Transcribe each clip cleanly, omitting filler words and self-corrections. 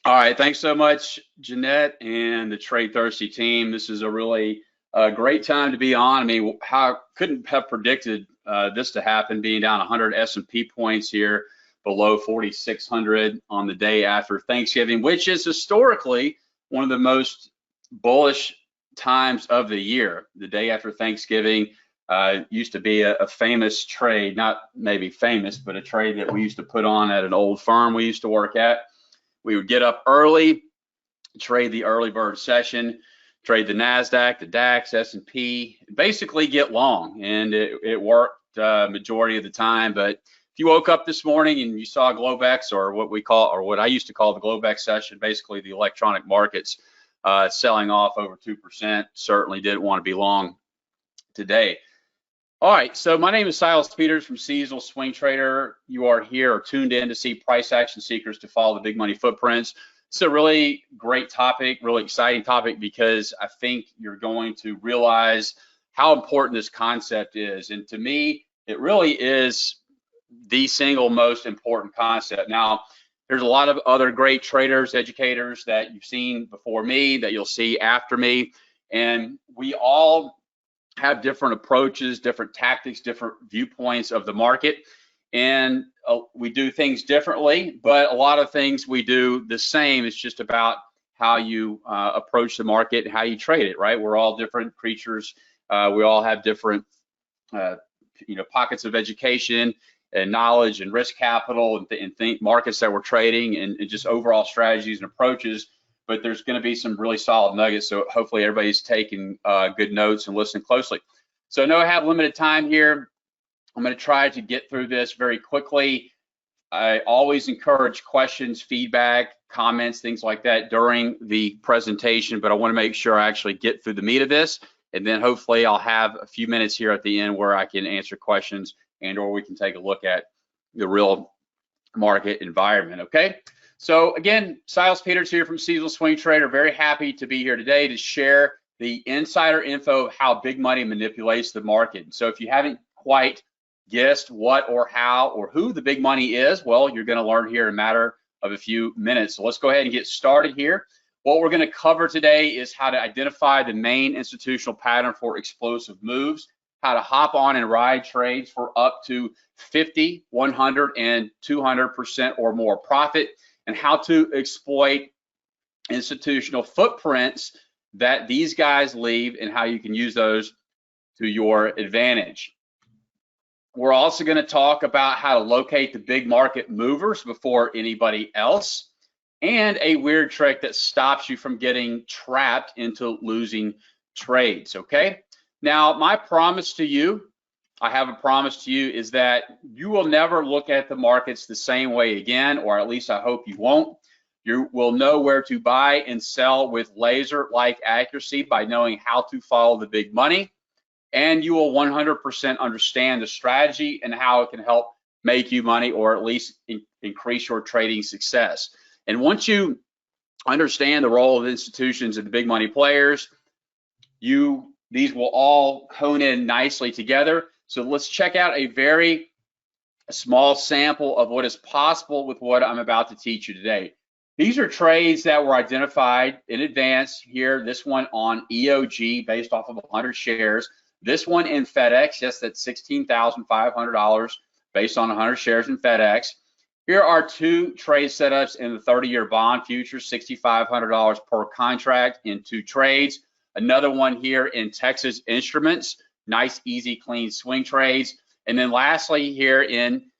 All right, thanks so much, Jeanette and the TradeThirsty team. This is a really great time to be on. I mean, how couldn't have predicted this to happen, being down 100 S&P points here, below 4,600 on the day after Thanksgiving, which is historically one of the most bullish times of the year. The day after Thanksgiving used to be a famous trade, not maybe famous, but a trade that we used to put on at an old firm we used to work at. We would get up early, trade the early bird session, trade the NASDAQ, the DAX, S&P, basically get long, and it worked majority of the time. But if you woke up this morning and you saw Globex, or what we call, or what I used to call the Globex session, basically the electronic markets selling off over 2%, certainly didn't want to be long today. All right, so my name is Silas Peters from Seasonal Swing Trader. You are here or tuned in to see price action seekers to follow the big money footprints. It's a really great topic, really exciting topic, because I think you're going to realize how important this concept is. And to me, it really is the single most important concept. Now, there's a lot of other great traders, educators that you've seen before me, that you'll see after me, and we all have different approaches, different tactics, different viewpoints of the market, and we do things differently, but a lot of things we do the same. It's just about how you approach the market, how you trade it, right? We're all different creatures. We all have different pockets of education and knowledge and risk capital and think markets that we're trading, and just overall strategies and approaches. But there's going to be some really solid nuggets, so hopefully everybody's taking good notes and listening closely. So I know I have limited time here. I'm going to try to get through this very quickly. I always encourage questions, feedback, comments, things like that during the presentation, but I want to make sure I actually get through the meat of this, and then hopefully I'll have a few minutes here at the end where I can answer questions, and or we can take a look at the real market environment, okay? So again, Silas Peters here from Seasonal Swing Trader. Very happy to be here today to share the insider info of how big money manipulates the market. So if you haven't quite guessed what or how or who the big money is, well, you're going to learn here in a matter of a few minutes. So let's go ahead and get started here. What we're going to cover today is how to identify the main institutional pattern for explosive moves, how to hop on and ride trades for up to 50, 100, and 200% or more profit, and how to exploit institutional footprints that these guys leave and how you can use those to your advantage. We're also going to talk about how to locate the big market movers before anybody else, and a weird trick that stops you from getting trapped into losing trades, okay? Now, my promise to you, I have a promise to you, is that you will never look at the markets the same way again, or at least I hope you won't. You will know where to buy and sell with laser-like accuracy by knowing how to follow the big money, and you will 100% understand the strategy and how it can help make you money, or at least increase your trading success. And once you understand the role of institutions and the big money players, these will all hone in nicely together. So let's check out a very small sample of what is possible with what I'm about to teach you today. These are trades that were identified in advance here. This one on EOG based off of 100 shares. This one in FedEx, yes, that's $16,500 based on 100 shares in FedEx. Here are two trade setups in the 30-year bond futures, $6,500 per contract in two trades. Another one here in Texas Instruments, nice, easy, clean swing trades. And then lastly here in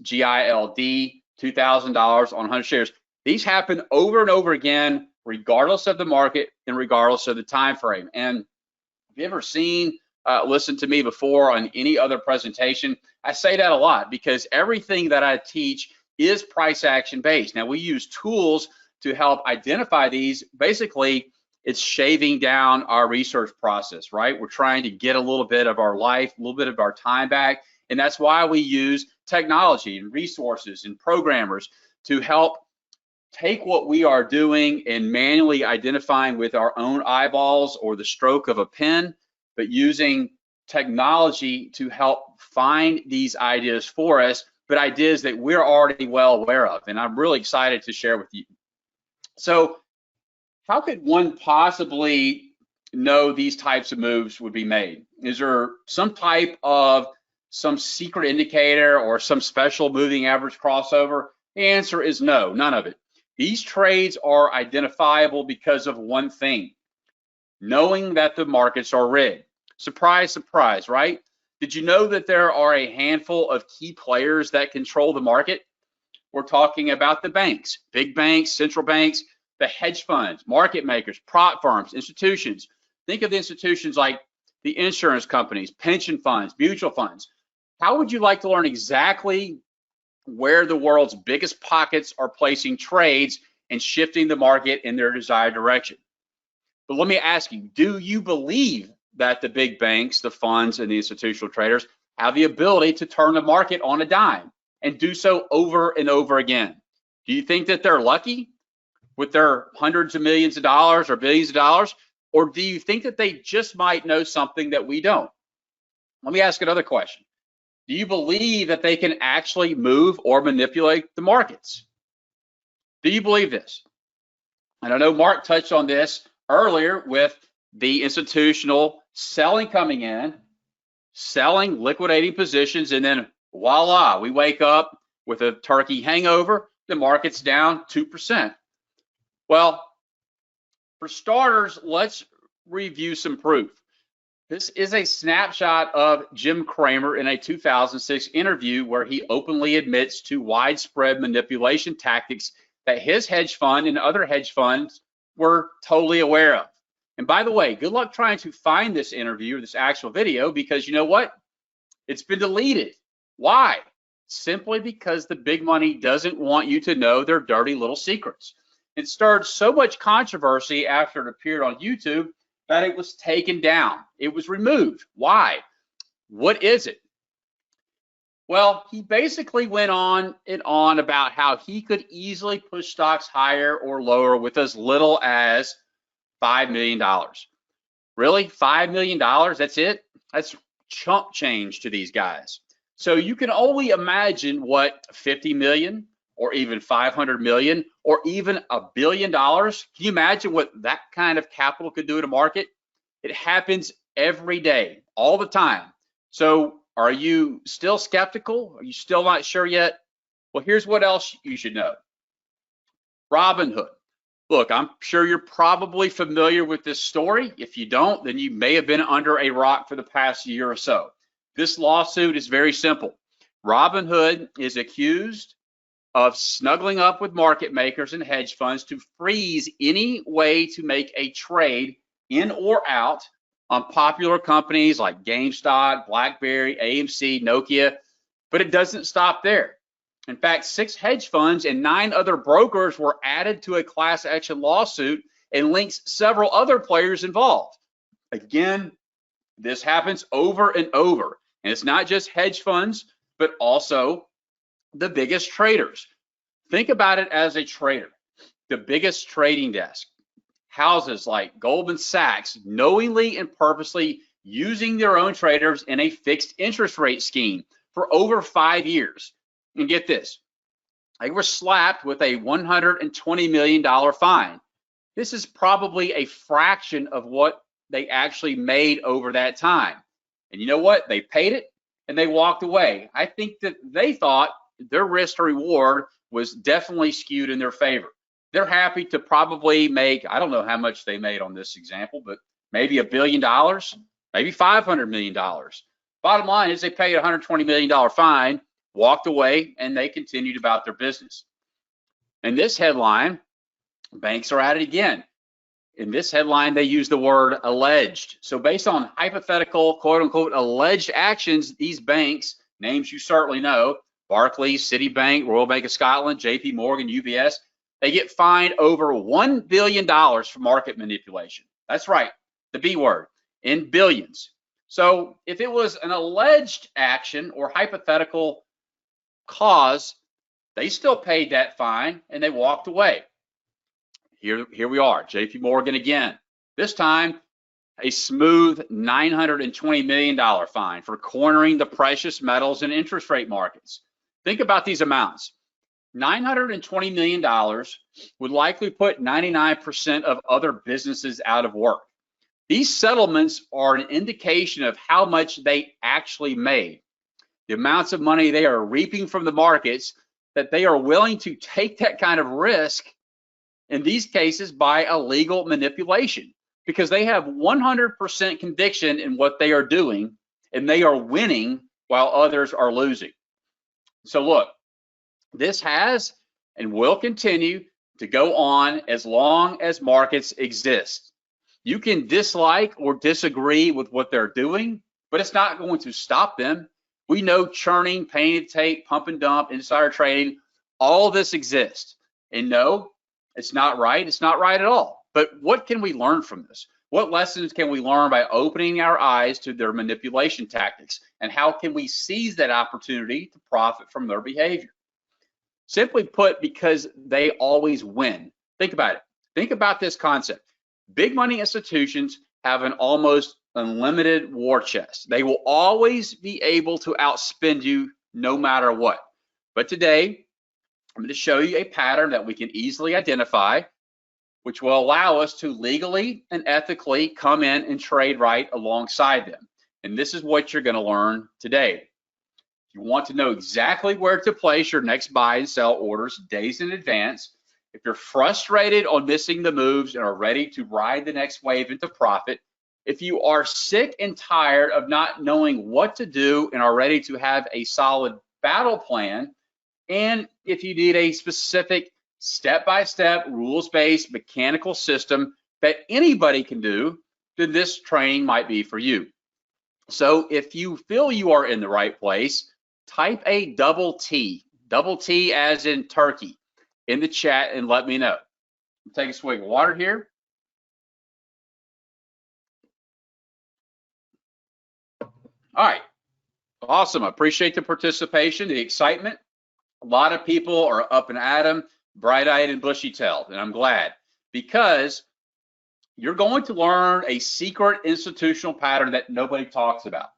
GILEAD, $2,000 on 100 shares. These happen over and over again, regardless of the market and regardless of the time frame. And have you ever seen, listened to me before on any other presentation? I say that a lot because everything that I teach is price action based. Now, we use tools to help identify these. Basically, it's shaving down our research process, right? We're trying to get a little bit of our life, a little bit of our time back. And that's why we use technology and resources and programmers to help take what we are doing and manually identifying with our own eyeballs or the stroke of a pen, but using technology to help find these ideas for us, but ideas that we're already well aware of. And I'm really excited to share with you So how could one possibly know these types of moves would be made? Is there some type of some secret indicator or some special moving average crossover? The answer is no, none of it. These trades are identifiable because of one thing: knowing that the markets are rigged. Surprise, surprise, right? Did you know that there are a handful of key players that control the market? We're talking about the banks, big banks, central banks, the hedge funds, market makers, prop firms, institutions. Think of the institutions like the insurance companies, pension funds, mutual funds. How would you like to learn exactly where the world's biggest pockets are placing trades and shifting the market in their desired direction? But let me ask you, do you believe that the big banks, the funds, and the institutional traders have the ability to turn the market on a dime and do so over and over again? Do you think that they're lucky with their hundreds of millions of dollars or billions of dollars? Or do you think that they just might know something that we don't? Let me ask another question. Do you believe that they can actually move or manipulate the markets? Do you believe this? And I know Mark touched on this earlier with the institutional selling coming in, selling, liquidating positions, and then voila, we wake up with a turkey hangover, the market's down 2%. Well, for starters, let's review some proof. This is a snapshot of Jim Cramer in a 2006 interview where he openly admits to widespread manipulation tactics that his hedge fund and other hedge funds were totally aware of. And by the way, good luck trying to find this interview or this actual video, because you know what? It's been deleted. Why? Simply because the big money doesn't want you to know their dirty little secrets. It stirred so much controversy after it appeared on YouTube that it was taken down. It was removed. Why? What is it? Well, he basically went on and on about how he could easily push stocks higher or lower with as little as $5 million. Really? $5 million? That's it? That's chump change to these guys. So you can only imagine what 50 million or even 500 million or even $1 billion. Can you imagine what that kind of capital could do to market? It happens every day, all the time. So are you still skeptical? Are you still not sure yet? Well, here's what else you should know. Robinhood. Look, I'm sure you're probably familiar with this story. If you don't, then you may have been under a rock for the past year or so. This lawsuit is very simple. Robinhood is accused of snuggling up with market makers and hedge funds to freeze any way to make a trade in or out on popular companies like GameStop, BlackBerry, AMC, Nokia, but it doesn't stop there. In fact, 6 hedge funds and 9 other brokers were added to a class action lawsuit and links several other players involved. Again, this happens over and over. And it's not just hedge funds, but also the biggest traders. Think about it as a trader. The biggest trading desk, houses like Goldman Sachs, knowingly and purposely using their own traders in a fixed interest rate scheme for over 5 years. And get this, they were slapped with a $120 million fine. This is probably a fraction of what they actually made over that time. And you know what? They paid it and they walked away. I think that they thought their risk to reward was definitely skewed in their favor. They're happy to probably make, I don't know how much they made on this example, but maybe $1 billion, maybe $500 million. Bottom line is they paid a $120 million fine, walked away, and they continued about their business. In this headline, banks are at it again. In this headline, they use the word alleged. So based on hypothetical, quote unquote, alleged actions, these banks, names you certainly know, Barclays, Citibank, Royal Bank of Scotland, JP Morgan, UBS, they get fined over $1 billion for market manipulation. That's right, the B word, in billions. So if it was an alleged action or hypothetical cause, they still paid that fine and they walked away. Here we are, JP Morgan again. This time, a smooth $920 million fine for cornering the precious metals and interest rate markets. Think about these amounts. $920 million would likely put 99% of other businesses out of work. These settlements are an indication of how much they actually made, the amounts of money they are reaping from the markets, that they are willing to take that kind of risk in these cases by illegal manipulation, because they have 100% conviction in what they are doing and they are winning while others are losing. So look, this has and will continue to go on as long as markets exist. You can dislike or disagree with what they're doing, but it's not going to stop them. We know churning, painted tape, pump and dump, insider trading, all this exists. And no, it's not right. It's not right at all. But what can we learn from this? What lessons can we learn by opening our eyes to their manipulation tactics? And how can we seize that opportunity to profit from their behavior? Simply put, because they always win. Think about it. Think about this concept. Big money institutions have an almost unlimited war chest. They will always be able to outspend you no matter what. But today, I'm going to show you a pattern that we can easily identify, which will allow us to legally and ethically come in and trade right alongside them. And this is what you're going to learn today. You want to know exactly where to place your next buy and sell orders days in advance. If you're frustrated on missing the moves and are ready to ride the next wave into profit, if you are sick and tired of not knowing what to do and are ready to have a solid battle plan, and if you need a specific step-by-step, rules-based mechanical system that anybody can do, then this training might be for you. So if you feel you are in the right place, type a double T as in turkey, in the chat and let me know. Take a swig of water here. All right, awesome. I appreciate the participation, the excitement. A lot of people are up and at 'em, bright-eyed and bushy-tailed, and I'm glad, because you're going to learn a secret institutional pattern that nobody talks about.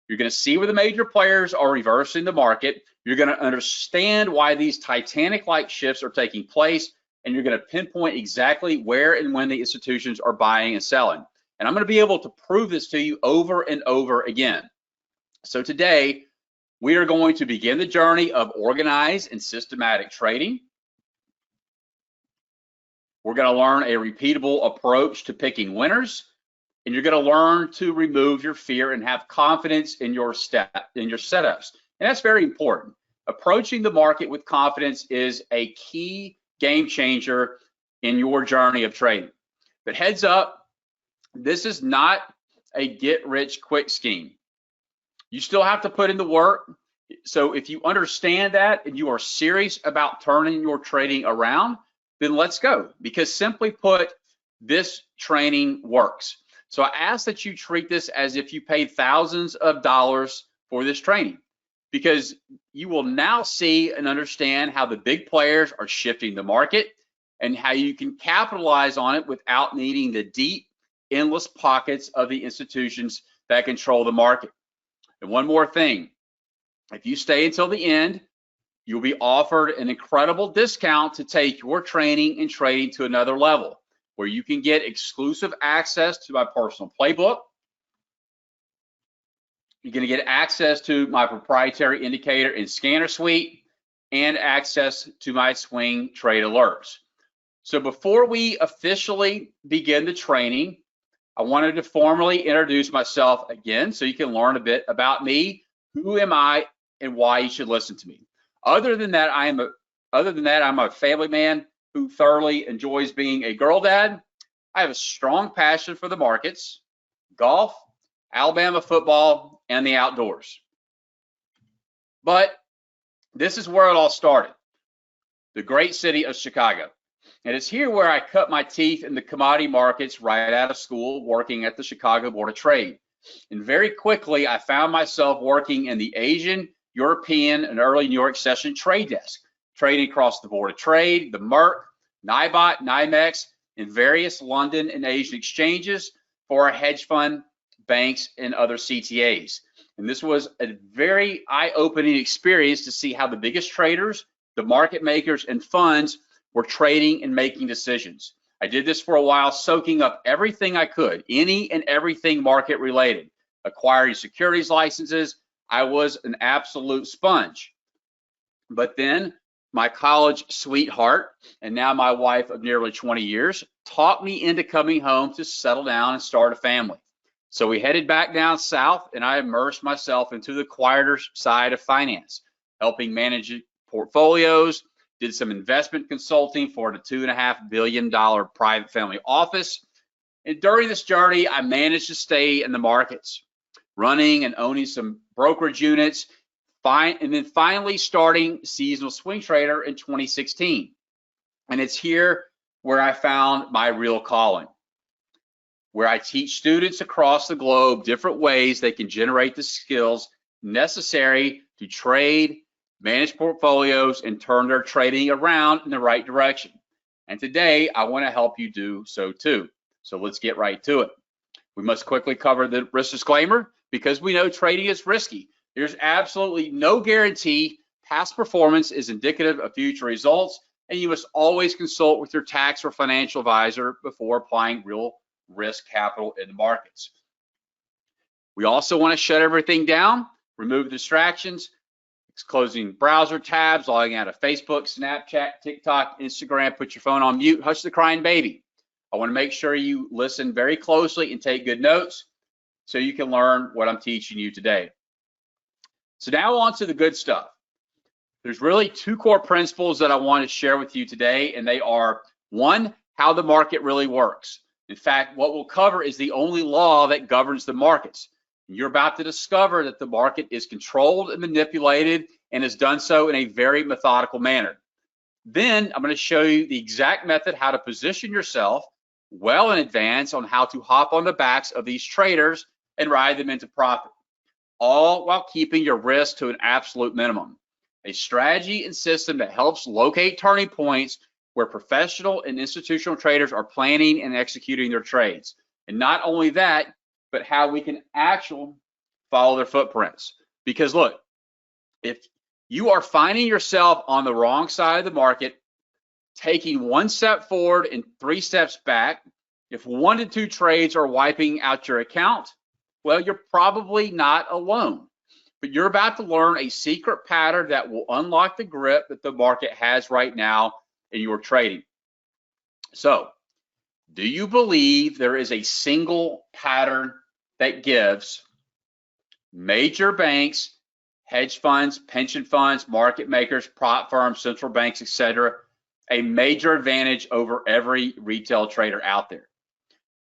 You're going to see where the major players are reversing the market. You're going to understand why these Titanic-like shifts are taking place, and you're going to pinpoint exactly where and when the institutions are buying and selling. And I'm going to be able to prove this to you over and over again. So today, we are going to begin the journey of organized and systematic trading. We're going to learn a repeatable approach to picking winners, and you're going to learn to remove your fear and have confidence in your setups. And that's very important. Approaching the market with confidence is a key game changer in your journey of trading. But heads up, this is not a get-rich-quick scheme. You still have to put in the work. So if you understand that and you are serious about turning your trading around, then let's go. Because simply put, this training works. So I ask that you treat this as if you paid thousands of dollars for this training, because you will now see and understand how the big players are shifting the market and how you can capitalize on it without needing the deep, endless pockets of the institutions that control the market. And one more thing, if you stay until the end, you'll be offered an incredible discount to take your training and trading to another level, where you can get exclusive access to my personal playbook. You're going to get access to my proprietary indicator and scanner suite, and access to my swing trade alerts. So before we officially begin the training, I wanted to formally introduce myself again so you can learn a bit about me, who am I, and why you should listen to me. Other than that, I'm a family man who thoroughly enjoys being a girl dad. I have a strong passion for the markets, golf, Alabama football, and the outdoors. But this is where it all started, the great city of Chicago. And it's here where I cut my teeth in the commodity markets right out of school, working at the Chicago Board of Trade. And very quickly, I found myself working in the Asian, European, and early New York session trade desk, trading across the Board of Trade, the Merck, NIBOT, NYMEX, and various London and Asian exchanges for a hedge fund, banks, and other CTAs. And this was a very eye-opening experience to see how the biggest traders the market makers and funds were trading and making decisions. I did this for a while, soaking up everything I could, any and everything market related, acquiring securities licenses. I was an absolute sponge. But then my college sweetheart, and now my wife of nearly 20 years, talked me into coming home to settle down and start a family. So we headed back down south, and I immersed myself into the quieter side of finance, helping manage portfolios, did some investment consulting for the $2.5 billion private family office. And during this journey, I managed to stay in the markets, running and owning some brokerage units, and then finally starting seasonal swing trader in 2016. And it's here where I found my real calling, where I teach students across the globe different ways they can generate the skills necessary to trade, manage portfolios, and turn their trading around in the right direction. And today, I want to help you do so too. So let's get right to it. We must quickly cover the risk disclaimer because we know trading is risky. There's absolutely no guarantee past performance is indicative of future results, and you must always consult with your tax or financial advisor before applying real risk capital in the markets. We also want to shut everything down, remove distractions, closing browser tabs, logging out of Facebook, Snapchat, TikTok, Instagram, put your phone on mute, hush the crying baby. I want to make sure you listen very closely and take good notes so you can learn what I'm teaching you today. So now on to the good stuff. There's really two core principles that I want to share with you today, and they are, one, how the market really works. In fact, what we'll cover is the only law that governs the markets. You're about to discover that the market is controlled and manipulated and has done so in a very methodical manner. Then I'm going to show you the exact method how to position yourself well in advance on how to hop on the backs of these traders and ride them into profit, all while keeping your risk to an absolute minimum. A strategy and system that helps locate turning points where professional and institutional traders are planning and executing their trades. And not only that, but how we can actually follow their footprints. Because look, if you are finding yourself on the wrong side of the market, taking one step forward and 3 steps back, if 1 to 2 trades are wiping out your account, well, you're probably not alone. But you're about to learn a secret pattern that will unlock the grip that the market has right now in your trading. So, do you believe there is a single pattern that gives major banks, hedge funds, pension funds, market makers, prop firms, central banks, etc., a major advantage over every retail trader out there?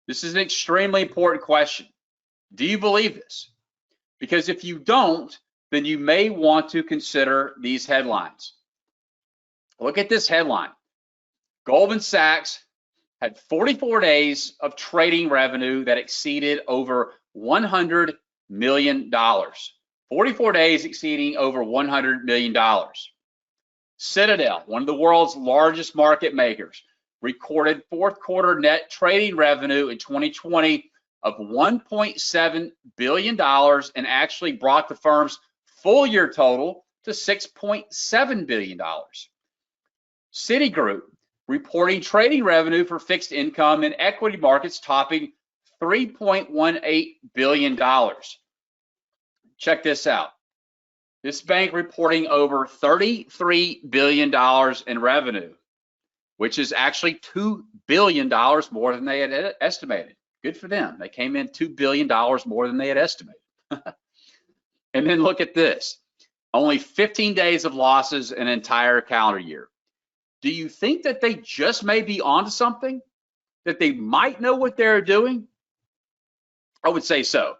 This is an extremely important question. Do you believe this? Because if you don't, then you may want to consider these headlines. Look at this headline. Goldman Sachs had 44 days of trading revenue that exceeded over $100 million. 44 days exceeding over $100 million. Citadel, one of the world's largest market makers, recorded fourth quarter net trading revenue in 2020 of $1.7 billion and actually brought the firm's full year total to $6.7 billion. Citigroup reporting trading revenue for fixed income and equity markets topping $3.18 billion. Check this out. This bank reporting over $33 billion in revenue, which is actually $2 billion more than they had estimated. Good for them. They came in $2 billion more than they had estimated. And then look at this. Only 15 days of losses an entire calendar year. Do you think that they just may be onto something? That they might know what they're doing? I would say so.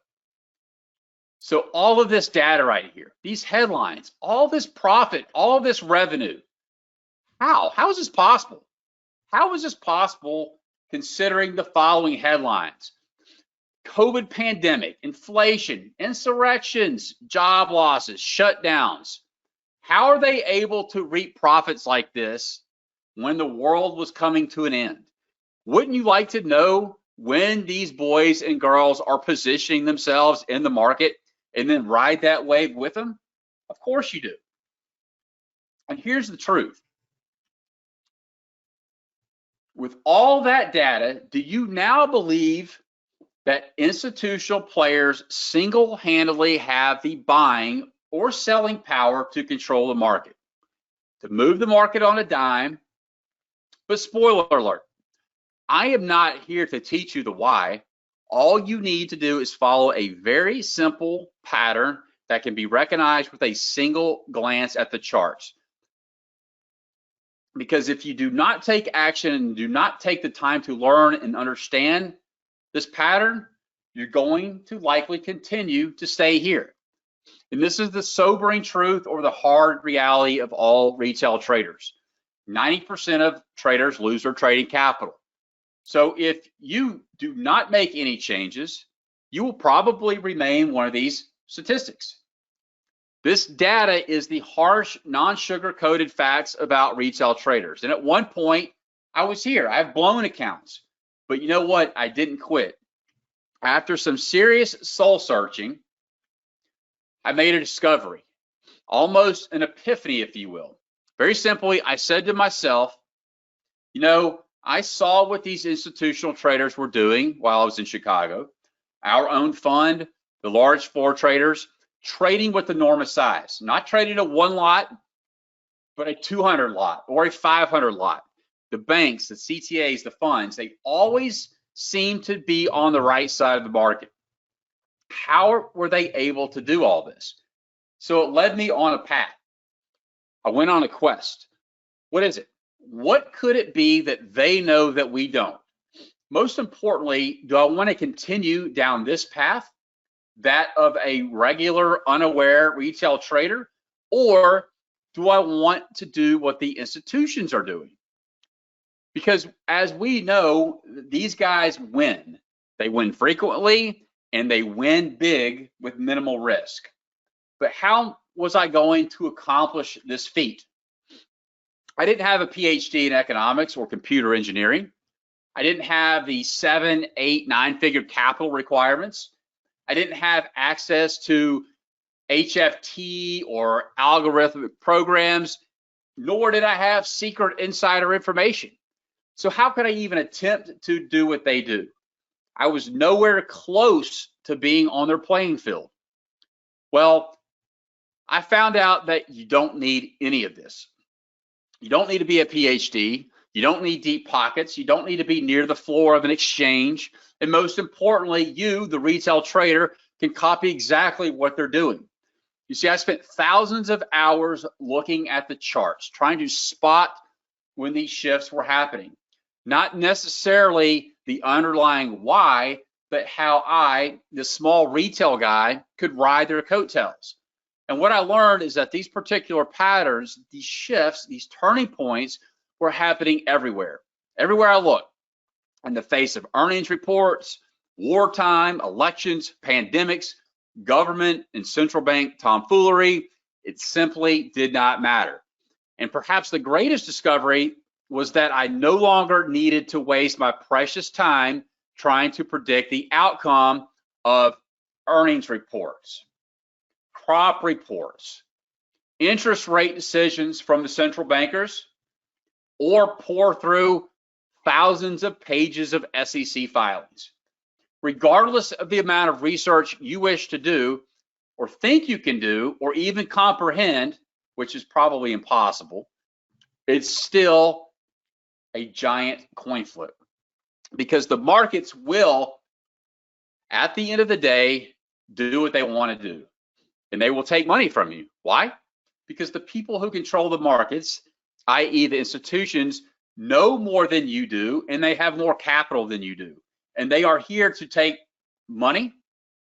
So all of this data right here, these headlines, all this profit, all this revenue, how is this possible? How is this possible considering the following headlines? COVID pandemic, inflation, insurrections, job losses, shutdowns. How are they able to reap profits like this when the world was coming to an end? Wouldn't you like to know when these boys and girls are positioning themselves in the market and then ride that wave with them? Of course you do. And here's the truth. With all that data, do you now believe that institutional players single-handedly have the buying or selling power to control the market, to move the market on a dime? But spoiler alert, I am not here to teach you the why. All you need to do is follow a very simple pattern that can be recognized with a single glance at the charts. Because if you do not take action and do not take the time to learn and understand this pattern, you're going to likely continue to stay here. And this is the sobering truth or the hard reality of all retail traders. 90% of traders lose their trading capital. So if you do not make any changes, you will probably remain one of these statistics. This data is the harsh, non-sugar-coated facts about retail traders. And at one point, I was here. I've blown accounts. But you know what? I didn't quit. After some serious soul searching, I made a discovery, almost an epiphany, if you will. Very simply, I said to myself, you know, I saw what these institutional traders were doing while I was in Chicago. Our own fund, the large floor traders, trading with enormous size, not trading a 1 lot, but a 200 lot or a 500 lot. The banks, the CTAs, the funds, they always seem to be on the right side of the market. How were they able to do all this? So it led me on a path. I went on a quest. What is it? What could it be that they know that we don't? Most importantly, do I want to continue down this path, that of a regular, unaware retail trader, or do I want to do what the institutions are doing? Because as we know, these guys win. They win frequently and they win big with minimal risk. But how was I going to accomplish this feat? I didn't have a PhD in economics or computer engineering. I didn't have the 7, 8, 9-figure capital requirements. I didn't have access to HFT or algorithmic programs, nor did I have secret insider information. So how could I even attempt to do what they do? I was nowhere close to being on their playing field. Well, I found out that you don't need any of this. You don't need to be a PhD. You don't need deep pockets. You don't need to be near the floor of an exchange. And most importantly, you, the retail trader, can copy exactly what they're doing. You see, I spent thousands of hours looking at the charts, trying to spot when these shifts were happening. Not necessarily the underlying why, but how I, the small retail guy, could ride their coattails. And what I learned is that these particular patterns, these shifts, these turning points were happening everywhere. Everywhere I looked, in the face of earnings reports, wartime, elections, pandemics, government and central bank tomfoolery, it simply did not matter. And perhaps the greatest discovery was that I no longer needed to waste my precious time trying to predict the outcome of earnings reports, crop reports, interest rate decisions from the central bankers, or pour through thousands of pages of SEC filings. Regardless of the amount of research you wish to do, or think you can do, or even comprehend, which is probably impossible, it's still a giant coin flip. Because the markets will, at the end of the day, do what they want to do. And they will take money from you. Why? Because the people who control the markets, i.e. the institutions, know more than you do, and they have more capital than you do. And they are here to take money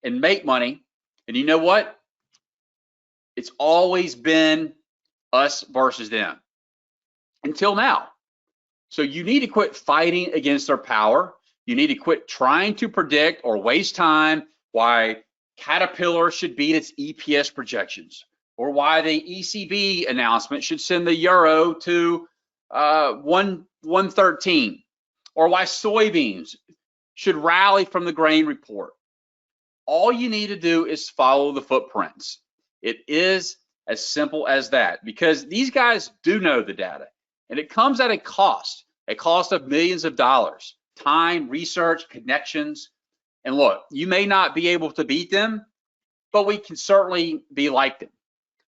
and make money. And you know what? It's always been us versus them until now. So you need to quit fighting against their power. You need to quit trying to predict or waste time why Caterpillar should beat its EPS projections, or why the ECB announcement should send the euro to 113, or why soybeans should rally from the grain report. All you need to do is follow the footprints. It is As simple as that, because these guys do know the data, and it comes at a cost of millions of dollars, time, research, connections. And look, you may not be able to beat them, but we can certainly be like them.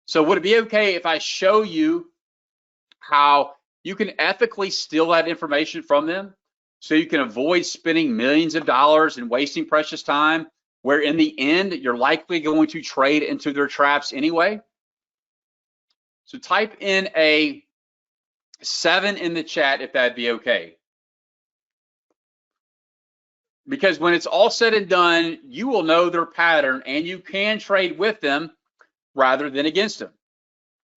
So would it be okay if I show you how you can ethically steal that information from them so you can avoid spending millions of dollars and wasting precious time, where in the end, you're likely going to trade into their traps anyway? So type in a 7 in the chat if that'd be okay. Because when it's all said and done, you will know their pattern and you can trade with them rather than against them.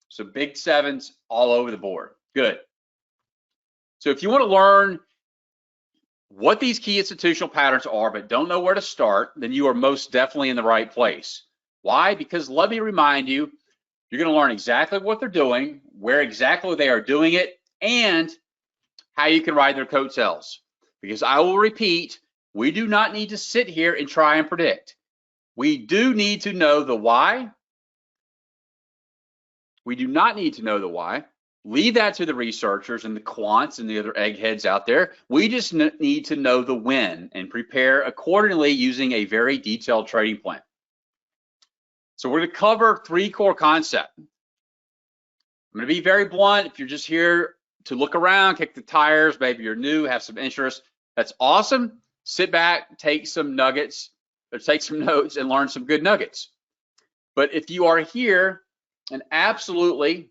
So big 7s all over the board. Good. So if you want to learn what these key institutional patterns are but don't know where to start, then you are most definitely in the right place. Why? Because let me remind you, you're going to learn exactly what they're doing, where exactly they are doing it, and how you can ride their coattails. Because I will repeat, we do not need to sit here and try and predict. We do need to know the why. We do not need to know the why. Leave that to the researchers and the quants and the other eggheads out there. We just need to know the when and prepare accordingly using a very detailed trading plan. So we're going to cover 3 core concepts. I'm going to be very blunt. If you're just here to look around, kick the tires, maybe you're new, have some interest, that's awesome. Sit back, take some nuggets, or take some notes and learn some good nuggets. But if you are here and absolutely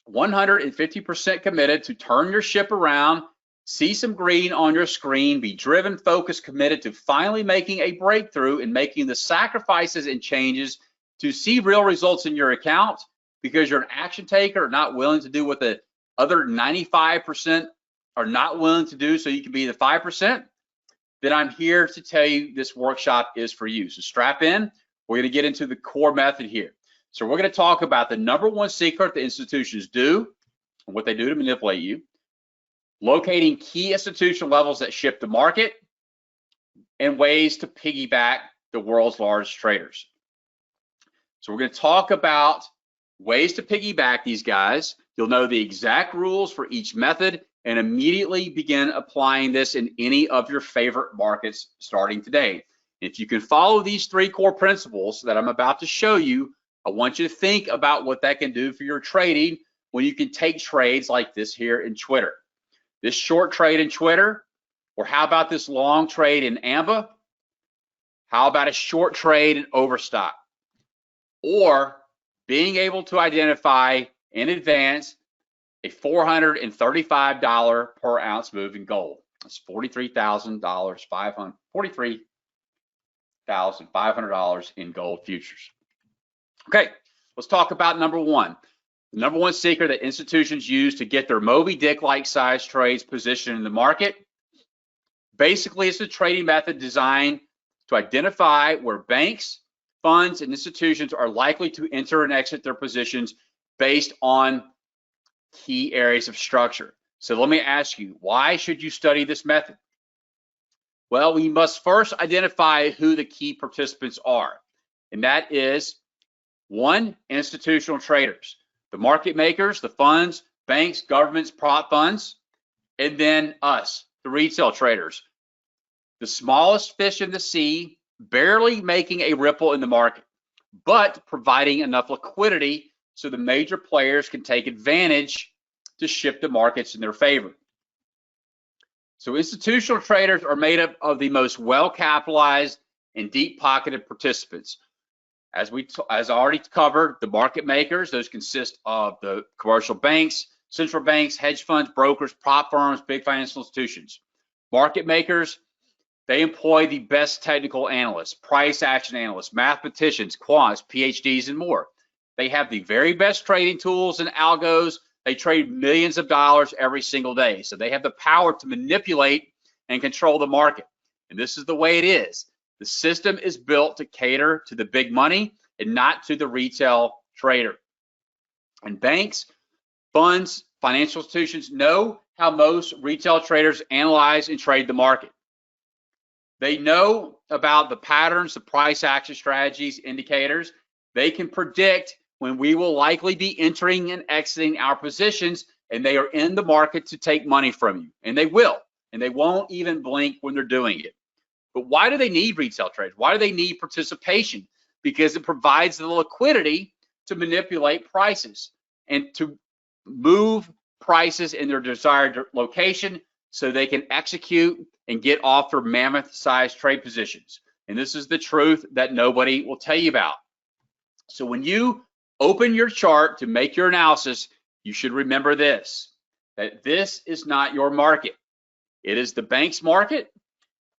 150% committed to turn your ship around, see some green on your screen, be driven, focused, committed to finally making a breakthrough and making the sacrifices and changes to see real results in your account, because you're an action taker, not willing to do what the other 95% are not willing to do so you can be the 5%, then I'm here to tell you this workshop is for you. So strap in. We're going to get into the core method here. So we're going to talk about the #1 secret the institutions do and what they do to manipulate you, locating key institutional levels that shift the market, and ways to piggyback the world's largest traders. So we're going to talk about ways to piggyback these guys. You'll know the exact rules for each method and immediately begin applying this in any of your favorite markets starting today. If you can follow these 3 core principles that I'm about to show you, I want you to think about what that can do for your trading when you can take trades like this here in Twitter. This short trade in Twitter, or how about this long trade in AMBA? How about a short trade in Overstock? Or being able to identify in advance a $435 per ounce move in gold. That's $43,500 in gold futures. Okay, let's talk about #1. The #1 secret that institutions use to get their Moby Dick-like size trades positioned in the market. Basically, it's a trading method designed to identify where banks, funds, and institutions are likely to enter and exit their positions based on key areas of structure. So let me ask you, why should you study this method? Well, we must first identify who the key participants are, and that is 1, institutional traders, the market makers, the funds, banks, governments, prop funds, and then us, the retail traders, the smallest fish in the sea, barely making a ripple in the market, but providing enough liquidity so the major players can take advantage to shift the markets in their favor. So institutional traders are made up of the most well-capitalized and deep-pocketed participants. As I already covered, the market makers, those consist of the commercial banks, central banks, hedge funds, brokers, prop firms, big financial institutions. Market makers, they employ the best technical analysts, price action analysts, mathematicians, quants, PhDs, and more. They have the very best trading tools and algos. They trade millions of dollars every single day. So they have the power to manipulate and control the market. And this is the way it is. The system is built to cater to the big money and not to the retail trader. And banks, funds, financial institutions know how most retail traders analyze and trade the market. They know about the patterns, the price action strategies, indicators. They can predict when we will likely be entering and exiting our positions, and they are in the market to take money from you, and they will, and they won't even blink when they're doing it. But why do they need retail traders? Why do they need participation? Because it provides the liquidity to manipulate prices and to move prices in their desired location so they can execute and get off their mammoth-sized trade positions. And this is the truth that nobody will tell you about. So when you open your chart to make your analysis, you should remember this, that this is not your market. It is the bank's market,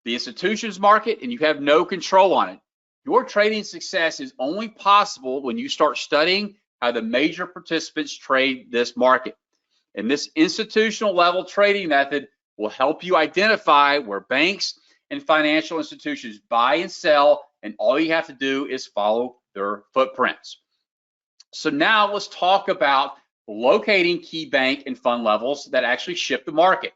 the institution's market, and you have no control on it. Your trading success is only possible when you start studying how the major participants trade this market. And this institutional level trading method will help you identify where banks and financial institutions buy and sell, and all you have to do is follow their footprints. So now let's talk about locating key bank and fund levels that actually shift the market.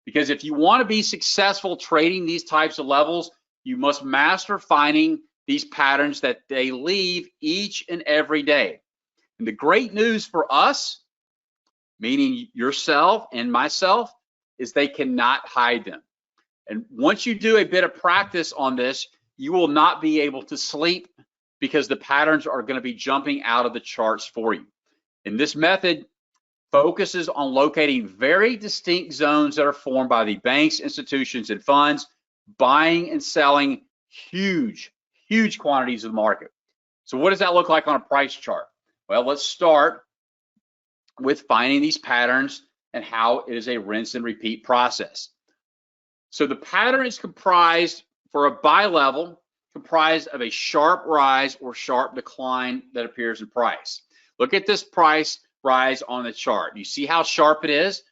Because if you want to be successful trading these types of levels, you must master finding these patterns that they leave each and every day. And the great news for us, meaning yourself and myself, is they cannot hide them. And once you do a bit of practice on this, you will not be able to sleep because the patterns are going to be jumping out of the charts for you. And this method focuses on locating very distinct zones that are formed by the banks, institutions, and funds buying and selling huge quantities of the market. So what does that look like on a price chart? Well, let's start with finding these patterns and how it is a rinse and repeat process. So the pattern is comprised for a buy level, comprised of a sharp rise or sharp decline that appears in price. Look at this price rise on the chart. You see how sharp it is?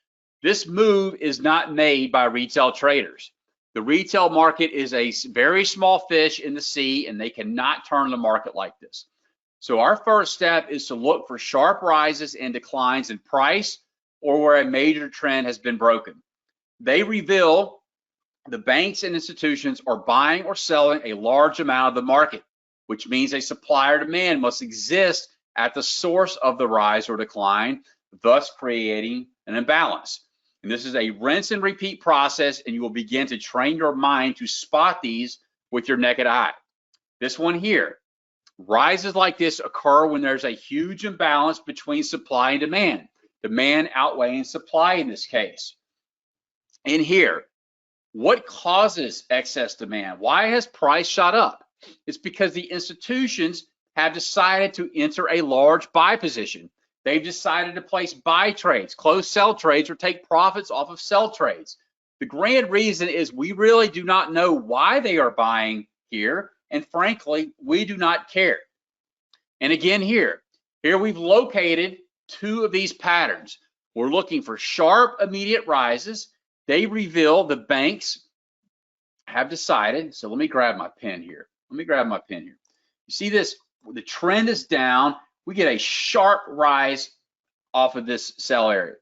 This move is not made by retail traders. The retail market is a very small fish in the sea, and they cannot turn the market like this. So our first step is to look for sharp rises and declines in price or where a major trend has been broken. They reveal the banks and institutions are buying or selling a large amount of the market, which means a supply or demand must exist at the source of the rise or decline, thus creating an imbalance. And this is a rinse and repeat process, and you will begin to train your mind to spot these with your naked eye. This one here, rises like this occur when there's a huge imbalance between supply and demand outweighing supply in this case. And here, what causes excess demand? Why has price shot up? It's because the institutions have decided to enter a large buy position. They've decided to place buy trades, close sell trades, or take profits off of sell trades. The grand reason is we really do not know why they are buying here, and frankly, we do not care. And again here we've located two of these patterns. We're looking for sharp immediate rises. They reveal the banks have decided, so let me grab my pen here. You see this, the trend is down. We get a sharp rise off of this sell area.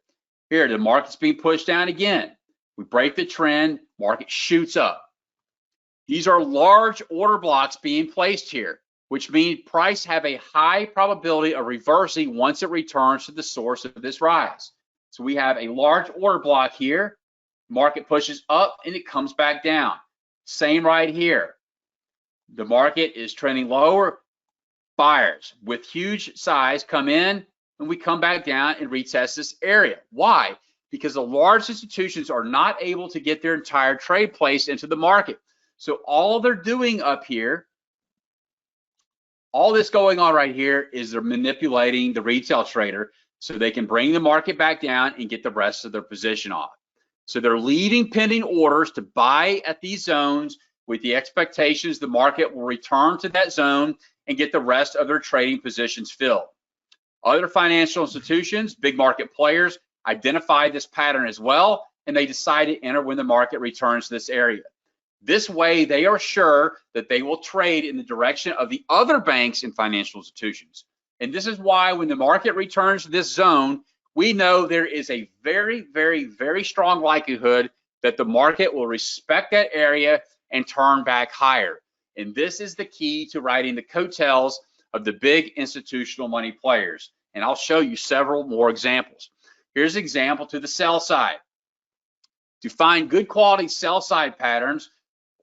Here, the market's being pushed down again. We break the trend, market shoots up. These are large order blocks being placed here, which means price have a high probability of reversing once it returns to the source of this rise. So we have a large order block here. Market pushes up and it comes back down. Same right here. The market is trending lower. Buyers with huge size come in and we come back down and retest this area. Why? Because the large institutions are not able to get their entire trade placed into the market. So all they're doing up here, all this going on right here is they're manipulating the retail trader so they can bring the market back down and get the rest of their position off. So they're leaving pending orders to buy at these zones with the expectations the market will return to that zone and get the rest of their trading positions filled. Other financial institutions, big market players, identify this pattern as well, and they decide to enter when the market returns to this area. This way, they are sure that they will trade in the direction of the other banks and financial institutions. And this is why when the market returns to this zone, we know there is a very, very, very strong likelihood that the market will respect that area and turn back higher. And this is the key to riding the coattails of the big institutional money players. And I'll show you several more examples. Here's an example to the sell side. To find good quality sell side patterns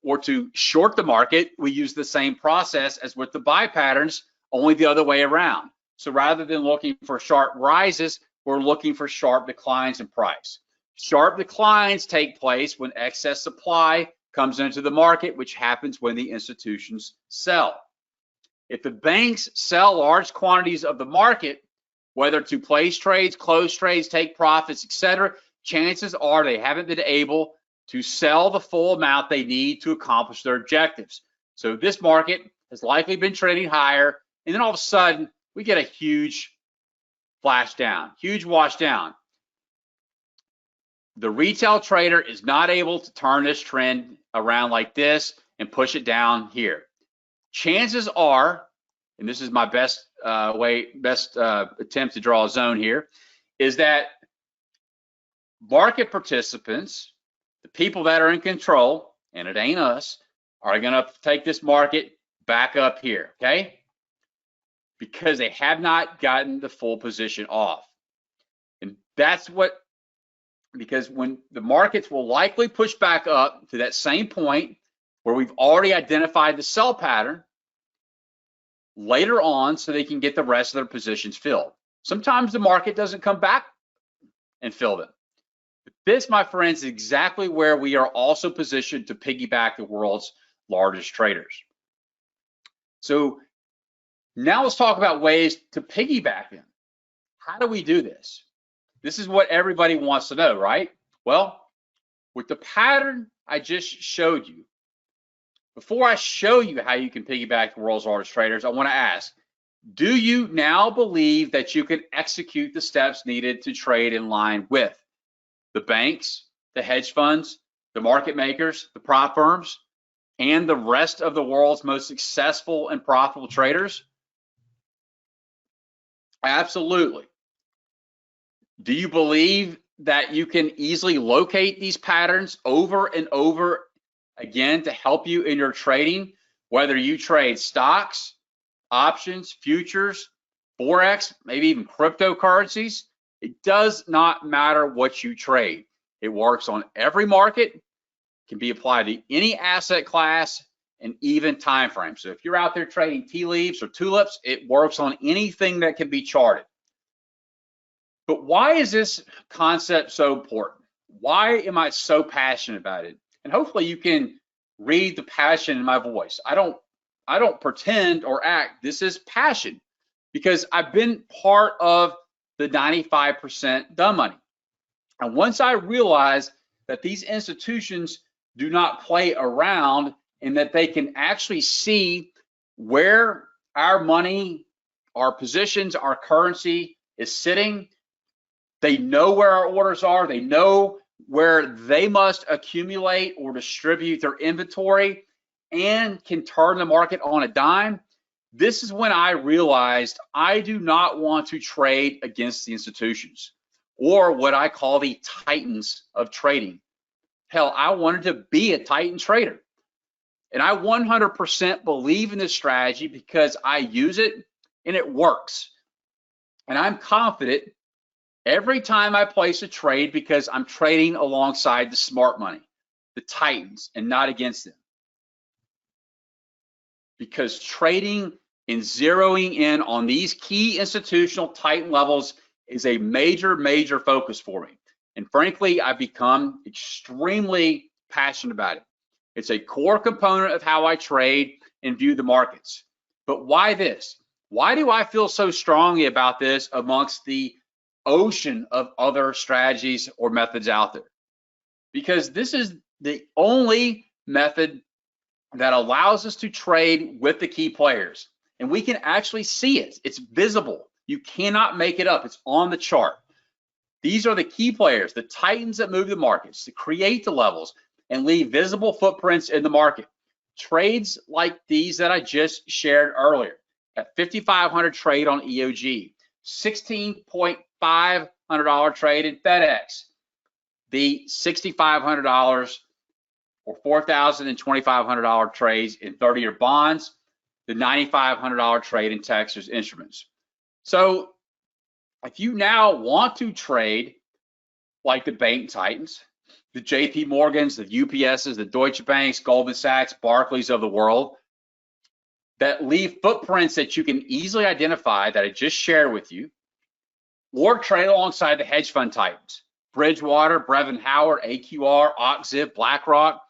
or to short the market, we use the same process as with the buy patterns, only the other way around. So rather than looking for sharp rises, we're looking for sharp declines in price. Sharp declines take place when excess supply comes into the market, which happens when the institutions sell. If the banks sell large quantities of the market, whether to place trades, close trades, take profits, etc., chances are they haven't been able to sell the full amount they need to accomplish their objectives. So this market has likely been trading higher, and then all of a sudden we get a huge flash down, huge wash down. The retail trader is not able to turn this trend around like this and push it down here. Chances are, and this is my best attempt to draw a zone here, is that market participants, the people that are in control, and it ain't us, are going to take this market back up here, okay? Because they have not gotten the full position off. And that's what, because when the markets will likely push back up to that same point where we've already identified the sell pattern later on so they can get the rest of their positions filled. Sometimes the market doesn't come back and fill them. But this, my friends, is exactly where we are also positioned to piggyback the world's largest traders. So now let's talk about ways to piggyback them. How do we do this? This is what everybody wants to know, right? Well, with the pattern I just showed you, before I show you how you can piggyback the world's largest traders, I want to ask, do you now believe that you can execute the steps needed to trade in line with the banks, the hedge funds, the market makers, the prop firms, and the rest of the world's most successful and profitable traders? Absolutely. Do you believe that you can easily locate these patterns over and over again to help you in your trading, whether you trade stocks, options, futures, Forex, maybe even cryptocurrencies? It does not matter what you trade. It works on every market, can be applied to any asset class and even time frame. So if you're out there trading tea leaves or tulips, it works on anything that can be charted. But why is this concept so important? Why am I so passionate about it? And hopefully you can read the passion in my voice. I don't pretend or act. This is passion because I've been part of the 95% dumb money. And once I realized that these institutions do not play around and that they can actually see where our money, our positions, our currency is sitting, they know where our orders are, they know where they must accumulate or distribute their inventory and can turn the market on a dime. This is when I realized I do not want to trade against the institutions or what I call the titans of trading. Hell, I wanted to be a titan trader. And I 100% believe in this strategy because I use it and it works. And I'm confident every time I place a trade because I'm trading alongside the smart money, the titans, and not against them. Because trading and zeroing in on these key institutional titan levels is a major, major focus for me. And frankly, I've become extremely passionate about it. It's a core component of how I trade and view the markets. But why this? Why do I feel so strongly about this amongst the ocean of other strategies or methods out there? Because this is the only method that allows us to trade with the key players. And we can actually see it. It's visible. You cannot make it up. It's on the chart. These are the key players, the titans that move the markets, to create the levels and leave visible footprints in the market. Trades like these that I just shared earlier, at 5,500 trade on EOG, $16,500 trade in FedEx, the $6,500 or $4,000 and $2,500 trades in 30-year bonds, the $9,500 trade in Texas Instruments. So if you now want to trade like the bank titans, the JP Morgans, the UPSs, the Deutsche Banks, Goldman Sachs, Barclays of the world, that leave footprints that you can easily identify that I just shared with you, or trade alongside the hedge fund titans, Bridgewater, Brevin Howard, AQR, OXIV, BlackRock.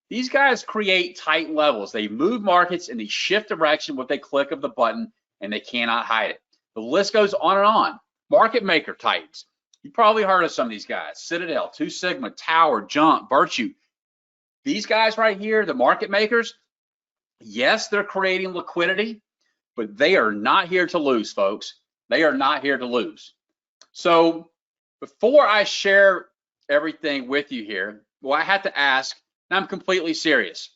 These guys create tight levels. They move markets and they shift direction with a click of the button, and they cannot hide it. The list goes on and on. Market maker titans. You probably heard of some of these guys. Citadel, Two Sigma, Tower, Jump, Virtue. These guys right here, the market makers, yes, they're creating liquidity, but they are not here to lose, folks. They are not here to lose. So before I share everything with you here, well, I have to ask, and I'm completely serious,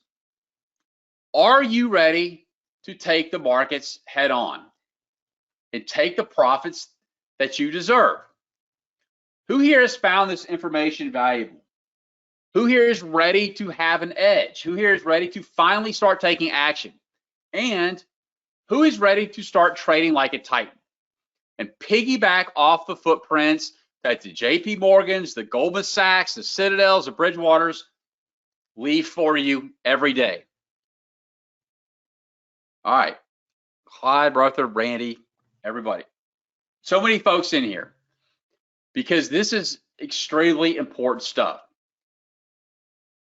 are you ready to take the markets head on and take the profits that you deserve? Who here has found this information valuable? Who here is ready to have an edge? Who here is ready to finally start taking action? And who is ready to start trading like a titan and piggyback off the footprints that the JP Morgans, the Goldman Sachs, the Citadels, the Bridgewaters leave for you every day? All right, Clyde, Ruther, Randy, everybody. So many folks in here, because this is extremely important stuff.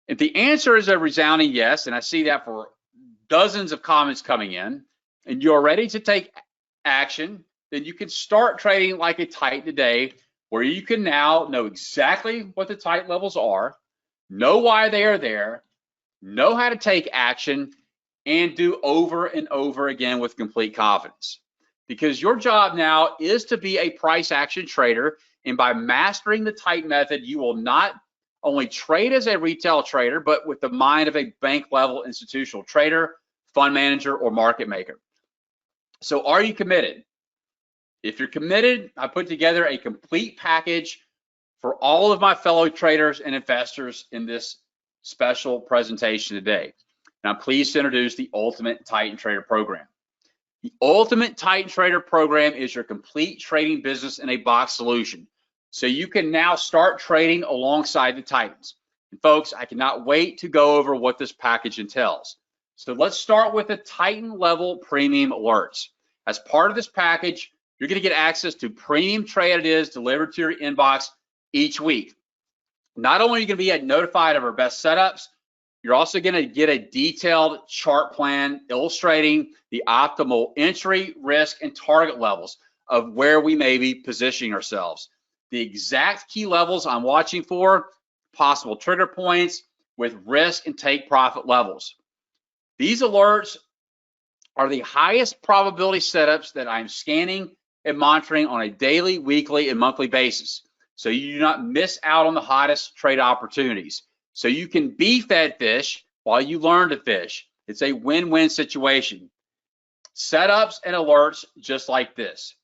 If the answer is a resounding yes, and I see that for dozens of comments coming in, and you're ready to take action, then you can start trading like a titan today, where you can now know exactly what the tight levels are, know why they are there, know how to take action, and do over and over again with complete confidence. Because your job now is to be a price action trader, and by mastering the tight method, you will not only trade as a retail trader, but with the mind of a bank level institutional trader, fund manager, or market maker. So are you committed? If you're committed, I put together a complete package for all of my fellow traders and investors in this special presentation today. And I'm pleased to introduce the Ultimate Titan Trader Program. The Ultimate Titan Trader Program is your complete trading business in a box solution. So you can now start trading alongside the Titans. And folks, I cannot wait to go over what this package entails. So let's start with the Titan level premium alerts. As part of this package, you're going to get access to premium trade ideas delivered to your inbox each week. Not only are you going to be notified of our best setups, you're also going to get a detailed chart plan illustrating the optimal entry, risk, and target levels of where we may be positioning ourselves. The exact key levels I'm watching for, possible trigger points with risk and take profit levels. These alerts are the highest probability setups that I'm scanning and monitoring on a daily, weekly, and monthly basis, so you do not miss out on the hottest trade opportunities. So you can be fed fish while you learn to fish. It's a win-win situation. Setups and alerts just like this.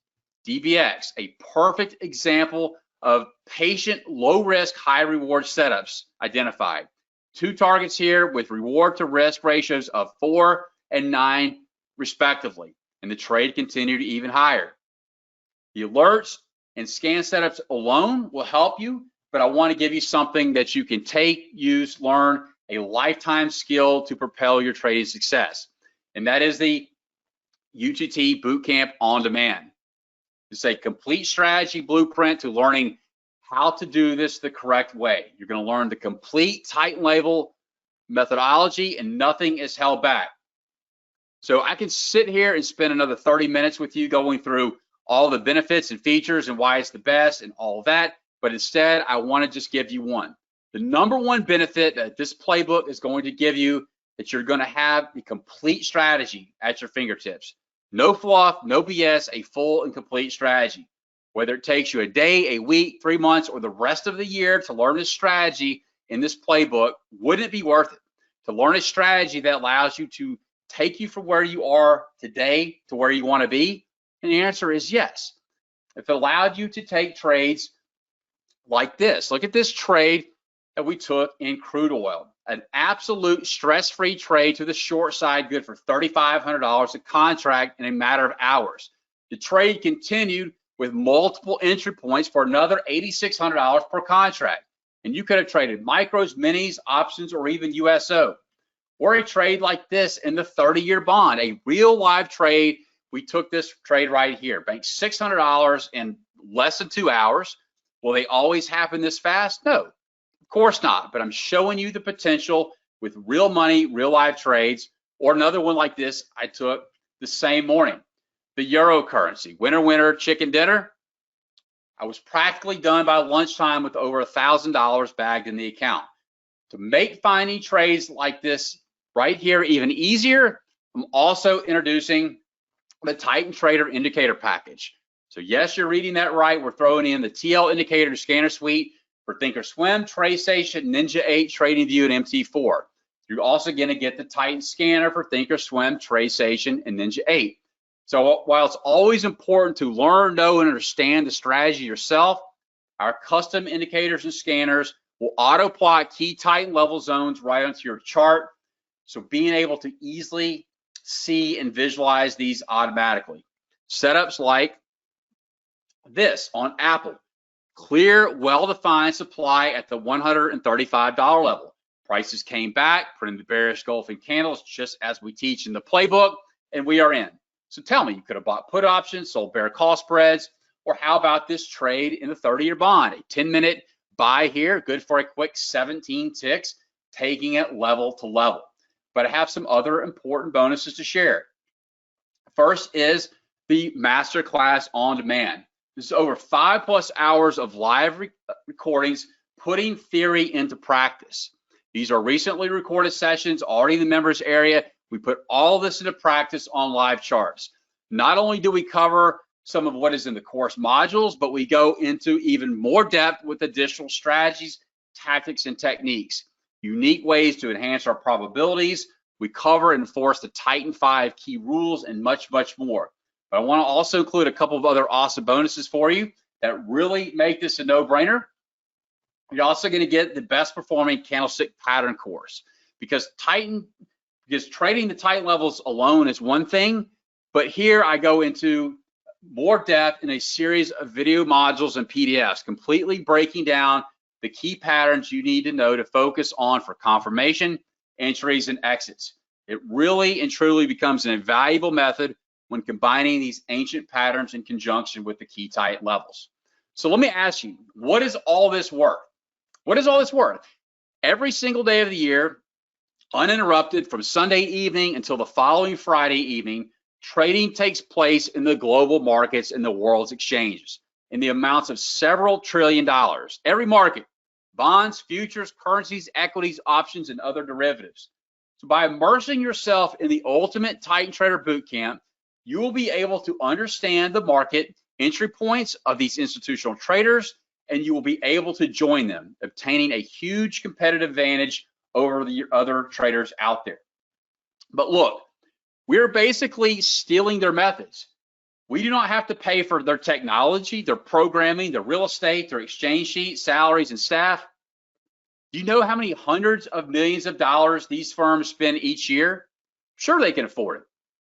DBX, a perfect example of patient, low risk, high reward setups identified. 2 targets here with reward to risk ratios of 4 and 9 respectively, and the trade continued even higher. The alerts and scan setups alone will help you, but I want to give you something that you can take, use, learn, a lifetime skill to propel your trading success. And that is the UTT Bootcamp on Demand. It's a complete strategy blueprint to learning how to do this the correct way. You're going to learn the complete Titan level methodology, and nothing is held back. So I can sit here and spend another 30 minutes with you going through all the benefits and features and why it's the best and all of that. But instead, I want to just give you one. The number one benefit that this playbook is going to give you, that you're going to have the complete strategy at your fingertips. No fluff, no BS, a full and complete strategy. Whether it takes you a day, a week, 3 months, or the rest of the year to learn this strategy in this playbook, wouldn't it be worth it? To learn a strategy that allows you to take you from where you are today to where you want to be? And the answer is yes. If it allowed you to take trades like this, look at this trade that we took in crude oil an absolute stress-free trade to the short side, good for $3,500 a contract in a matter of hours. The trade continued with multiple entry points for another $8,600 per contract. And you could have traded micros, minis, options, or even USO. Or a trade like this in the 30-year bond, a real live trade. We took this trade right here, banked $600 in less than 2 hours. Will they always happen this fast? No, of course not. But I'm showing you the potential with real money, real live trades. Or another one like this I took the same morning. The euro currency, winner, winner, chicken dinner. I was practically done by lunchtime with over $1,000 bagged in the account. To make finding trades like this right here even easier, I'm also introducing the Titan Trader Indicator Package. So yes, you're reading that right. We're throwing in the TL Indicator Scanner Suite for Thinkorswim, TradeStation, Ninja 8, TradingView, and MT4. You're also going to get the Titan Scanner for Thinkorswim, TradeStation, and Ninja 8. So while it's always important to learn, know, and understand the strategy yourself, our custom indicators and scanners will auto plot key Titan level zones right onto your chart. So being able to easily see and visualize these automatically. Setups like this on Apple. Clear, well-defined supply at the $135 level. Prices came back, printing the bearish golfing candles just as we teach in the playbook, and we are in. So tell me, you could have bought put options, sold bear call spreads, or how about this trade in the 30-year bond? A 10-minute buy here, good for a quick 17 ticks, taking it level to level. But I have some other important bonuses to share. First is the masterclass on demand. This is over 5+ hours of live recordings, putting theory into practice. These are recently recorded sessions already in the members area. We put all this into practice on live charts. Not only do we cover some of what is in the course modules, but we go into even more depth with additional strategies, tactics, and techniques. Unique ways to enhance our probabilities. We cover and enforce the Titan 5 key rules and much, much more. But I want to also include a couple of other awesome bonuses for you that really make this a no-brainer. You're also going to get the best performing candlestick pattern course because trading the Titan levels alone is one thing, but here I go into more depth in a series of video modules and PDFs, completely breaking down the key patterns you need to know to focus on for confirmation, entries, and exits. It really and truly becomes an invaluable method when combining these ancient patterns in conjunction with the key Titan levels. So let me ask you, what is all this worth? What is all this worth? Every single day of the year, uninterrupted from Sunday evening until the following Friday evening, trading takes place in the global markets and the world's exchanges in the amounts of several trillion dollars. Every market, bonds, futures, currencies, equities, options, and other derivatives. So by immersing yourself in the ultimate Titan Trader Bootcamp, you will be able to understand the market entry points of these institutional traders, and you will be able to join them, obtaining a huge competitive advantage over the other traders out there. But look, we're basically stealing their methods. We do not have to pay for their technology, their programming, their real estate, their exchange sheet, salaries, and staff. Do you know how many hundreds of millions of dollars these firms spend each year? Sure, they can afford it,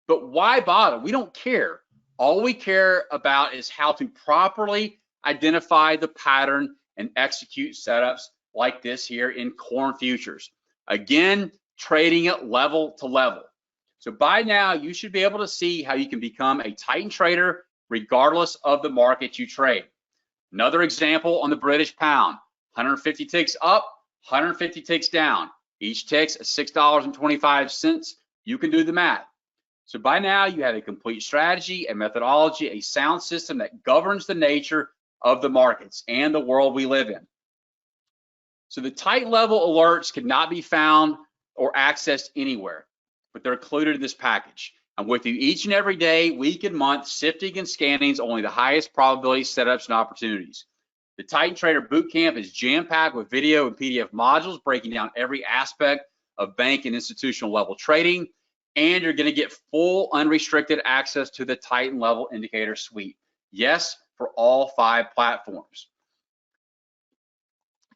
but why bother? We don't care. All we care about is how to properly identify the pattern and execute setups like this here in corn futures. Again, trading it level to level. So by now, you should be able to see how you can become a Titan trader regardless of the market you trade. Another example on the British pound, 150 ticks up, 150 ticks down. Each tick's $6.25. You can do the math. So by now, you have a complete strategy, a methodology, a sound system that governs the nature of the markets and the world we live in. So the Titan level alerts cannot be found or accessed anywhere, but they're included in this package. I'm with you each and every day, week and month, sifting and scanning only the highest probability setups and opportunities. The Titan Trader Bootcamp is jam-packed with video and PDF modules breaking down every aspect of bank and institutional level trading, and you're going to get full unrestricted access to the Titan level indicator suite. Yes, for all 5 platforms.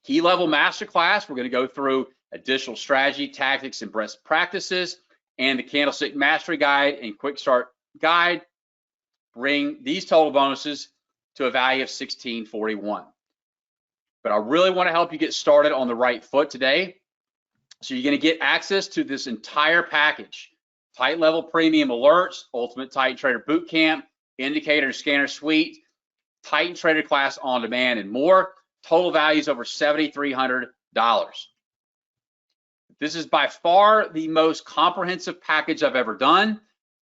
Key level masterclass, we're going to go through additional strategy, tactics, and best practices, and the Candlestick Mastery Guide and Quick Start Guide bring these total bonuses to a value of $16.41. But I really want to help you get started on the right foot today. So you're going to get access to this entire package: tight level premium alerts, ultimate Titan Trader Bootcamp, indicator scanner suite, Titan Trader class on demand, and more. Total value is over $7,300. This is by far the most comprehensive package I've ever done.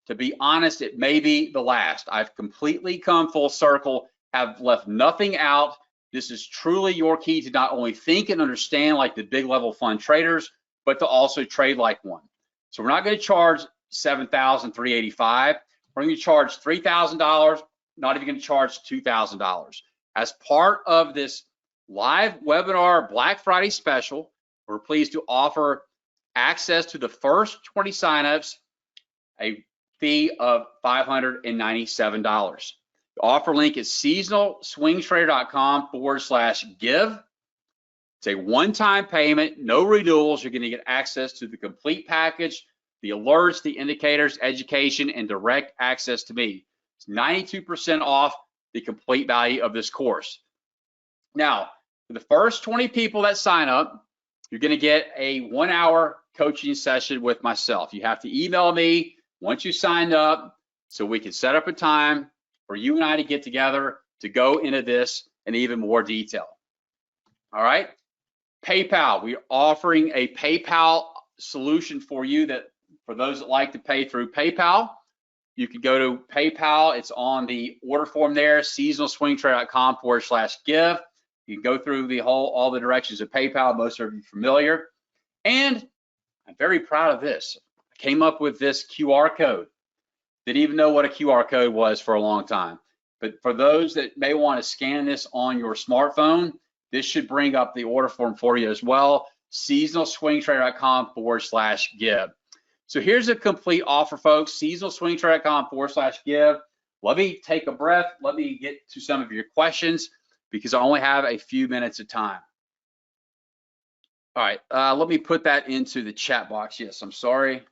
To be honest, it may be the last. I've completely come full circle, have left nothing out. This is truly your key to not only think and understand like the big level fund traders, but to also trade like one. So we're not going to charge $7,385. We're going to charge $3,000, not even going to charge $2,000. As part of this live webinar Black Friday special, we're pleased to offer access to the first 20 signups, a fee of $597. The offer link is seasonalswingtrader.com/give. It's a one-time payment, no renewals. You're going to get access to the complete package, the alerts, the indicators, education, and direct access to me. It's 92% off the complete value of this course. Now, for the first 20 people that sign up, you're going to get a 1-hour coaching session with myself. You have to email me once you signed up so we can set up a time for you and I to get together to go into this in even more detail. All right. PayPal, we're offering a PayPal solution for you, that for those that like to pay through PayPal, you can go to PayPal. It's on the order form there, seasonalswingtrader.com/give. You can go through all the directions of PayPal. Most of you are familiar. And I'm very proud of this. I came up with this QR code. Didn't even know what a QR code was for a long time. But for those that may want to scan this on your smartphone, this should bring up the order form for you as well, seasonalswingtrader.com/give. So here's a complete offer, folks, seasonalswingtrader.com/give. Let me take a breath. Let me get to some of your questions because I only have a few minutes of time. All right, let me put that into the chat box. Yes, I'm sorry.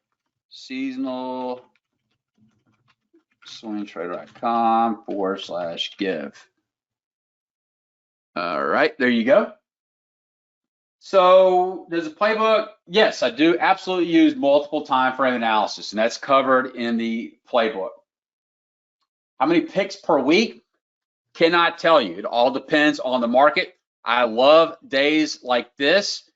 seasonalswingtrader.com/give. All right, there you go. So there's a playbook. Yes, I do absolutely use multiple time frame analysis, and that's covered in the playbook. How many picks per week? Cannot tell you. It all depends on the market. I love days like this,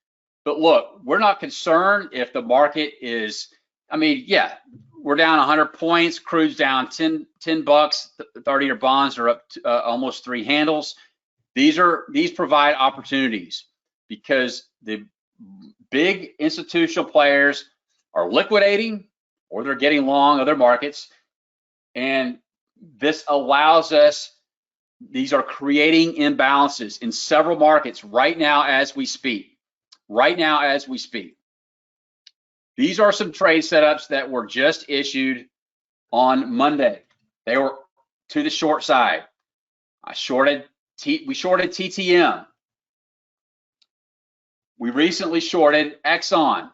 but look, we're not concerned if the market is, I mean, yeah, we're down 100 points, crude's down 10 bucks, 30-year bonds are up to, almost 3 handles. These provide opportunities because the big institutional players are liquidating or they're getting long other markets, and this allows us, these are creating imbalances in several markets right now as we speak. These are some trade setups that were just issued on Monday. They were to the short side. We shorted TTM. We recently shorted Exxon.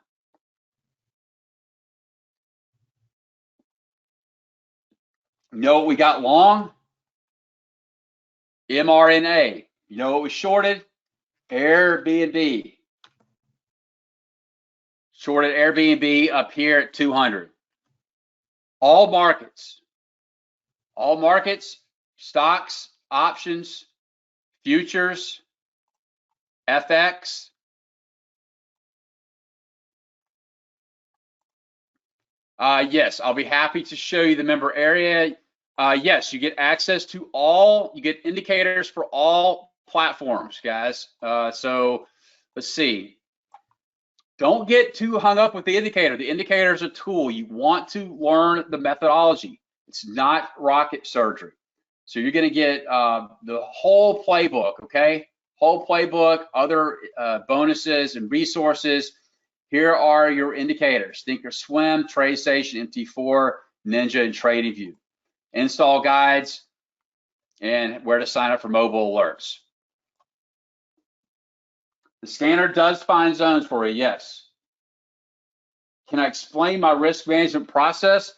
You know what we got long? mRNA. You know what we shorted? Airbnb. Shorted Airbnb up here at 200. All markets, stocks, options, futures, FX. Yes, I'll be happy to show you the member area. Yes, you get access to you get indicators for all platforms, guys. So let's see. Don't get too hung up with the indicator. The indicator is a tool. You want to learn the methodology. It's not rocket surgery. So you're going to get the whole playbook, okay? Whole playbook, other bonuses and resources. Here are your indicators: Thinkorswim, TradeStation, MT4, Ninja, and TradingView. Install guides and where to sign up for mobile alerts. The scanner does find zones for you, yes. Can I explain my risk management process?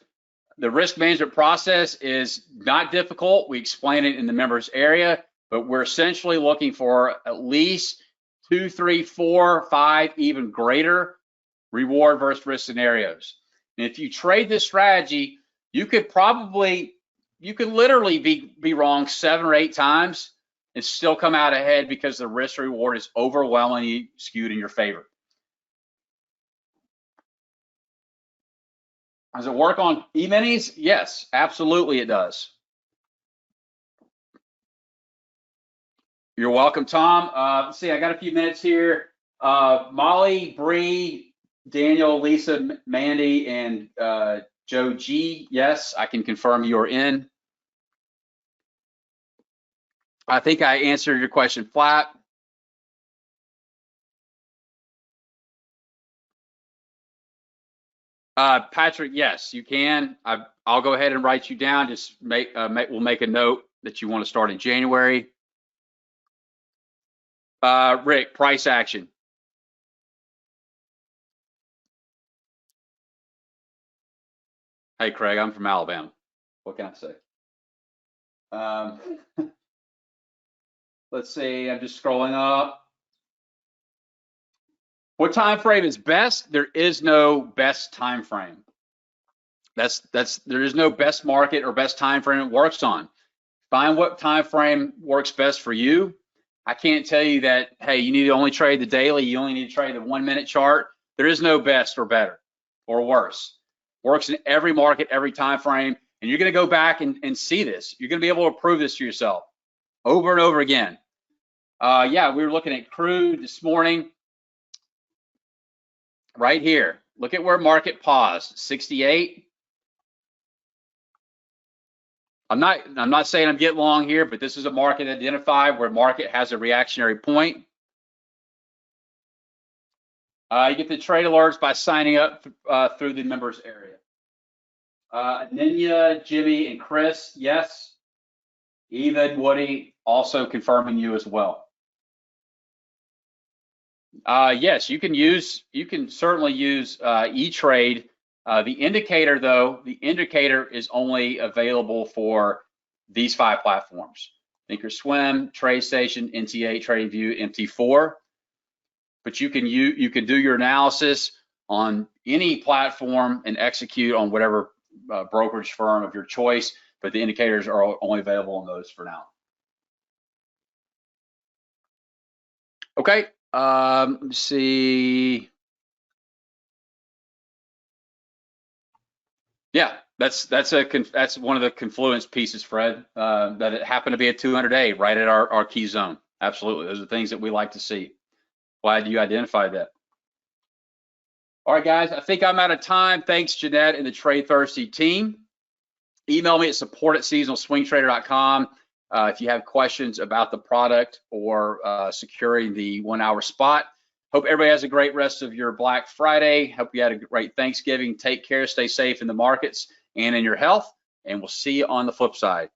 The risk management process is not difficult. We explain it in the members area, but we're essentially looking for at least 2, 3, 4, 5, even greater reward versus risk scenarios. And if you trade this strategy, you could literally be wrong 7 or 8 times and still come out ahead because the risk reward is overwhelmingly skewed in your favor. Does it work on E-minis? Yes, absolutely it does. You're welcome, Tom. Let's see, I got a few minutes here. Molly, Bree, Daniel, Lisa, Mandy, and Joe G. Yes, I can confirm you're in. I think I answered your question flat. Patrick, yes, you can. I'll go ahead and write you down. Just we'll make a note that you want to start in January. Rick, price action. Hey, Craig, I'm from Alabama. What can I say? Let's see, I'm just scrolling up. What time frame is best? There is no best time frame. There is no best market or best time frame it works on. Find what time frame works best for you. I can't tell you that, hey, you need to only trade the daily, you only need to trade the 1-minute chart. There is no best or better or worse. Works in every market, every time frame, and you're going to go back and see this. You're going to be able to prove this to yourself over and over again. Yeah, we were looking at Crude this morning. Right here, look at where market paused, 68. I'm not saying I'm getting long here, but this is a market identified where market has a reactionary point. You get the trade alerts by signing up through the members area. Ninya, Jimmy, and Chris, yes. Even Woody also confirming you as well. Yes, you can certainly use E-Trade. The indicator, though, the indicator is only available for these 5 platforms: Thinkorswim, TradeStation, NT8, TradingView, MT4. But you can do your analysis on any platform and execute on whatever brokerage firm of your choice. But the indicators are only available on those for now. Okay. Let's see. Yeah, that's one of the confluence pieces, Fred. That it happened to be a 200-day right at our key zone. Absolutely, those are things that we like to see. Glad you identified that. All right, guys, I think I'm out of time. Thanks, Jeanette and the TradeThirsty team. Email me at support@seasonalswingtrader.com. If you have questions about the product or securing the 1-hour spot. Hope everybody has a great rest of your Black Friday. Hope you had a great Thanksgiving. Take care, stay safe in the markets and in your health, and we'll see you on the flip side.